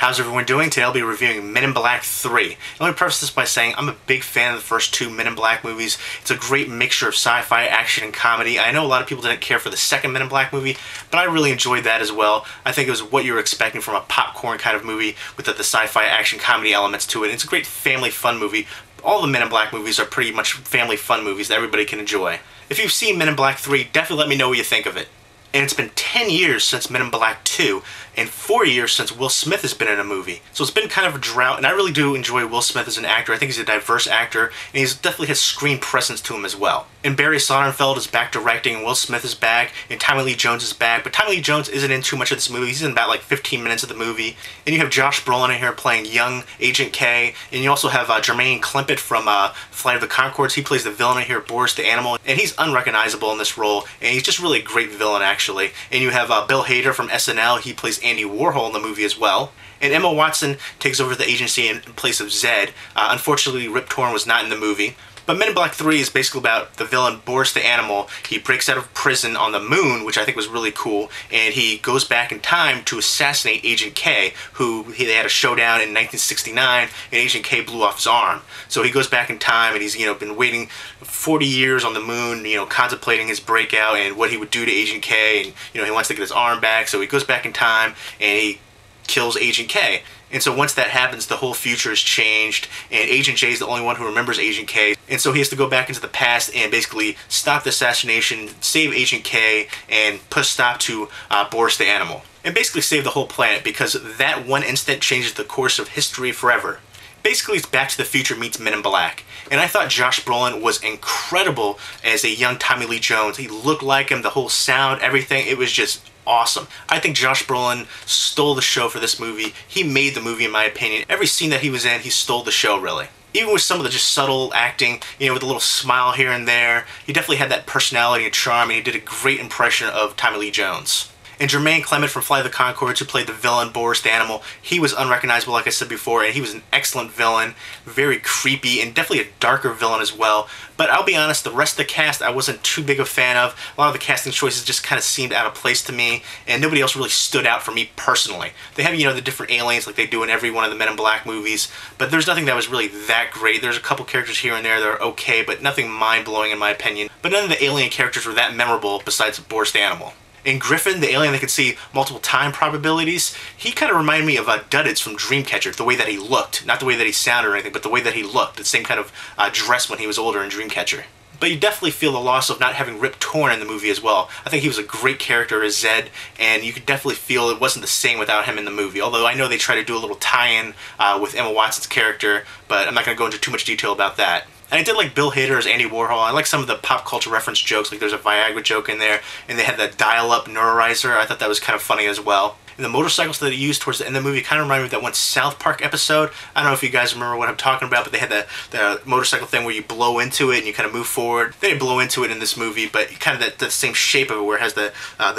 How's everyone doing? Today I'll be reviewing Men in Black 3. Let me preface this by saying I'm a big fan of the first two Men in Black movies. It's a great mixture of sci-fi, action, and comedy. I know a lot of people didn't care for the second Men in Black movie, but I really enjoyed that as well. I think it was what you were expecting from a popcorn kind of movie with the sci-fi, action, comedy elements to it. It's a great family fun movie. All the Men in Black movies are pretty much family fun movies that everybody can enjoy. If you've seen Men in Black 3, definitely let me know what you think of it. And it's been 10 years since Men in Black 2, and 4 years since Will Smith has been in a movie. So it's been kind of a drought, and I really do enjoy Will Smith as an actor. I think he's a diverse actor, and he's definitely has screen presence to him as well. And Barry Sonnenfeld is back directing, and Will Smith is back, and Tommy Lee Jones is back. But Tommy Lee Jones isn't in too much of this movie. He's in about like 15 minutes of the movie. And you have Josh Brolin in here playing young Agent K, and you also have Jermaine Clement from Flight of the Conchords. He plays the villain in here, Boris the Animal, and he's unrecognizable in this role, and he's just really a great villain actually. And you have Bill Hader from SNL. He plays Andy Warhol in the movie as well. And Emma Watson takes over the agency in place of Zed. Unfortunately, Rip Torn was not in the movie. But Men in Black 3 is basically about the villain Boris the Animal. He breaks out of prison on the moon, which I think was really cool, and he goes back in time to assassinate Agent K, who they had a showdown in 1969, and Agent K blew off his arm. So he goes back in time, and he's been waiting 40 years on the moon, contemplating his breakout and what he would do to Agent K, and he wants to get his arm back. So he goes back in time and he kills Agent K. And so once that happens, the whole future is changed, and Agent J is the only one who remembers Agent K. And so he has to go back into the past and basically stop the assassination, save Agent K, and put a stop to Boris the Animal. And basically save the whole planet, because that one instant changes the course of history forever. Basically, it's Back to the Future meets Men in Black. And I thought Josh Brolin was incredible as a young Tommy Lee Jones. He looked like him, the whole sound, everything. It was just awesome. I think Josh Brolin stole the show for this movie. He made the movie, in my opinion. Every scene that he was in, he stole the show, really. Even with some of the just subtle acting, with a little smile here and there, he definitely had that personality and charm, and he did a great impression of Tommy Lee Jones. And Jermaine Clement from Flight of the Conchords, who played the villain Boris the Animal, he was unrecognizable, like I said before, and he was an excellent villain, very creepy, and definitely a darker villain as well. But I'll be honest, the rest of the cast I wasn't too big a fan of. A lot of the casting choices just kind of seemed out of place to me, and nobody else really stood out for me personally. They have, the different aliens like they do in every one of the Men in Black movies, but there's nothing that was really that great. There's a couple characters here and there that are okay, but nothing mind-blowing in my opinion. But none of the alien characters were that memorable besides Boris the Animal. In Griffin, the alien that could see multiple time probabilities, he kind of reminded me of Duddits from Dreamcatcher, the way that he looked. Not the way that he sounded or anything, but the way that he looked. The same kind of dress when he was older in Dreamcatcher. But you definitely feel the loss of not having Rip Torn in the movie as well. I think he was a great character as Zed, and you could definitely feel it wasn't the same without him in the movie. Although I know they try to do a little tie-in with Emma Watson's character, but I'm not going to go into too much detail about that. And I did like Bill Hader as Andy Warhol. I like some of the pop culture reference jokes, like there's a Viagra joke in there, and they had the dial-up neuralizer. I thought that was kind of funny as well. And the motorcycles that they used towards the end of the movie kind of reminded me of that one South Park episode. I don't know if you guys remember what I'm talking about, but they had the motorcycle thing where you blow into it and you kind of move forward. They didn't blow into it in this movie, but kind of that same shape of it where it has the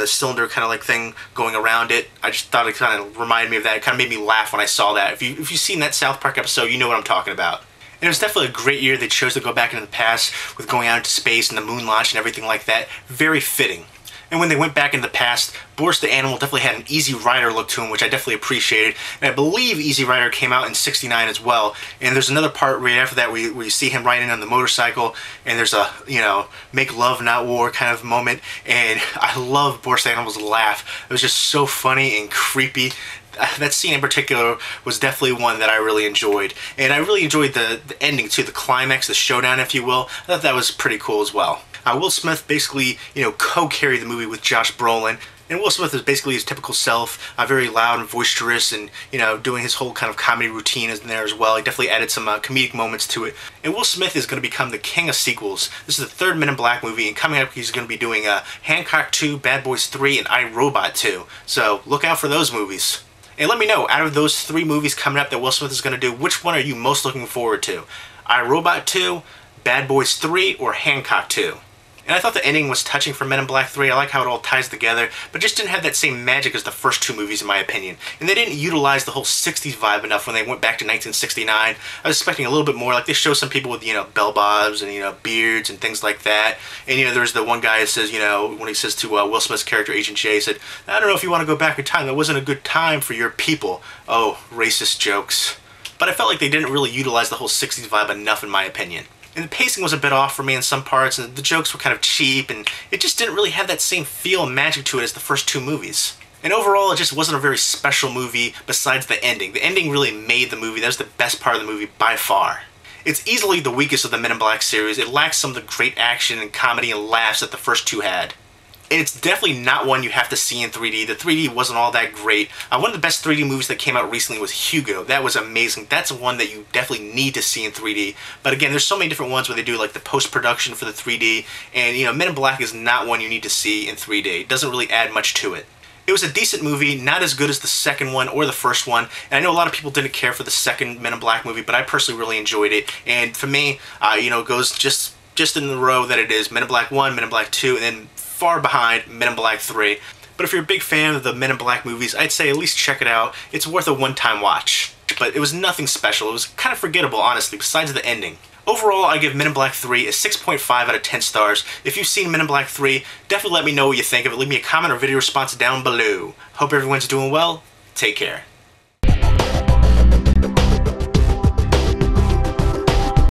cylinder kind of like thing going around it. I just thought it kind of reminded me of that. It kind of made me laugh when I saw that. If you've seen that South Park episode, you know what I'm talking about. And it was definitely a great year. They chose to go back into the past with going out into space and the moon launch and everything like that. Very fitting. And when they went back into the past, Boris the Animal definitely had an Easy Rider look to him, which I definitely appreciated. And I believe Easy Rider came out in '69 as well. And there's another part right after that where you see him riding on the motorcycle, and there's a, make love not war kind of moment. And I love Boris the Animal's laugh. It was just so funny and creepy. That scene in particular was definitely one that I really enjoyed. And I really enjoyed the ending too, the climax, the showdown, if you will. I thought that was pretty cool as well. Will Smith basically, co-carried the movie with Josh Brolin. And Will Smith is basically his typical self, very loud and boisterous, and, doing his whole kind of comedy routine in there as well. He definitely added some comedic moments to it. And Will Smith is going to become the king of sequels. This is the third Men in Black movie, and coming up he's going to be doing Hancock 2, Bad Boys 3, and I, Robot 2. So look out for those movies. And let me know, out of those three movies coming up that Will Smith is going to do, which one are you most looking forward to? I, Robot 2, Bad Boys 3, or Hancock 2? And I thought the ending was touching for Men in Black 3. I like how it all ties together, but just didn't have that same magic as the first two movies in my opinion. And they didn't utilize the whole 60s vibe enough when they went back to 1969. I was expecting a little bit more. Like, they show some people with, bell bobs and, beards and things like that. And, there's the one guy that says, when he says to Will Smith's character, Agent J, he said, I don't know if you want to go back in time. That wasn't a good time for your people. Oh, racist jokes. But I felt like they didn't really utilize the whole 60s vibe enough in my opinion. And the pacing was a bit off for me in some parts, and the jokes were kind of cheap, and it just didn't really have that same feel and magic to it as the first two movies. And overall, it just wasn't a very special movie besides the ending. The ending really made the movie. That was the best part of the movie by far. It's easily the weakest of the Men in Black series. It lacks some of the great action and comedy and laughs that the first two had. And it's definitely not one you have to see in 3D. The 3D wasn't all that great. One of the best 3D movies that came out recently was Hugo. That was amazing. That's one that you definitely need to see in 3D. But again, there's so many different ones where they do like the post-production for the 3D. And Men in Black is not one you need to see in 3D. It doesn't really add much to it. It was a decent movie, not as good as the second one or the first one. And I know a lot of people didn't care for the second Men in Black movie, but I personally really enjoyed it. And for me, it goes just in the row that it is. Men in Black 1, Men in Black 2, and then far behind Men in Black 3. But if you're a big fan of the Men in Black movies, I'd say at least check it out. It's worth a one-time watch. But it was nothing special. It was kind of forgettable, honestly, besides the ending. Overall, I give Men in Black 3 a 6.5 out of 10 stars. If you've seen Men in Black 3, definitely let me know what you think of it. Leave me a comment or video response down below. Hope everyone's doing well. Take care.